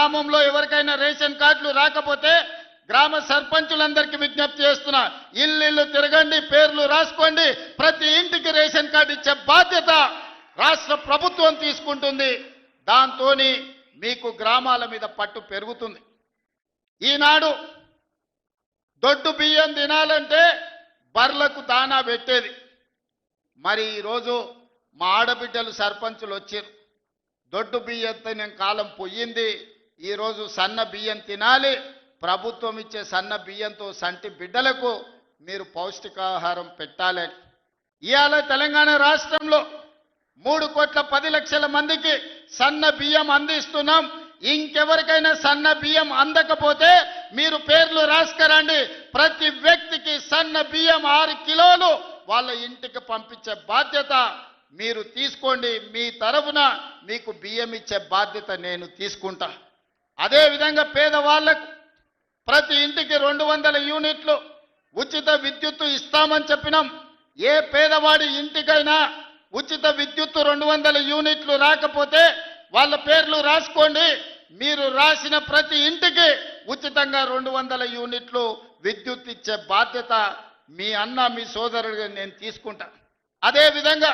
గ్రామంలో ఎవరికైనా రేషన్ కార్డులు రాకపోతే గ్రామ సర్పంచులందరికీ విజ్ఞప్తి చేస్తున్నా, ఇల్లు తిరగండి, పేర్లు రాసుకోండి, ప్రతి ఇంటికి రేషన్ కార్డు ఇచ్చే బాధ్యత రాష్ట్ర ప్రభుత్వం తీసుకుంటుంది. దాంతో మీకు గ్రామాల మీద పట్టు పెరుగుతుంది. ఈనాడు దొడ్డు బియ్యం తినాలంటే బర్లకు దానా పెట్టేది. మరి ఈరోజు మా ఆడబిడ్డలు సర్పంచులు వచ్చారు. దొడ్డు బియ్యంతో నేను కాలం పోయింది, ఈరోజు సన్న బియ్యం తినాలి, ప్రభుత్వం ఇచ్చే సన్న బియ్యంతో సంటి బిడ్డలకు మీరు పౌష్టికాహారం పెట్టాలని. ఇవాళ తెలంగాణ రాష్ట్రంలో 3,10,00,000 మందికి సన్న బియ్యం అందిస్తున్నాం. ఇంకెవరికైనా సన్న బియ్యం అందకపోతే మీరు పేర్లు రాసుకరండి. ప్రతి వ్యక్తికి సన్న బియ్యం 6 కిలోలు వాళ్ళ ఇంటికి పంపించే బాధ్యత మీరు తీసుకోండి. మీ తరఫున మీకు బియ్యం ఇచ్చే బాధ్యత నేను తీసుకుంటా. అదేవిధంగా పేదవాళ్లకు ప్రతి ఇంటికి 200 యూనిట్లు ఉచిత విద్యుత్తు ఇస్తామని చెప్పినాం. ఏ పేదవాడి ఇంటికైనా ఉచిత విద్యుత్తు 200 యూనిట్లు రాకపోతే వాళ్ళ పేర్లు రాసుకోండి. మీరు రాసిన ప్రతి ఇంటికి ఉచితంగా 200 యూనిట్లు విద్యుత్ ఇచ్చే బాధ్యత మీ అన్న మీ సోదరుడిగా నేను తీసుకుంటా. అదేవిధంగా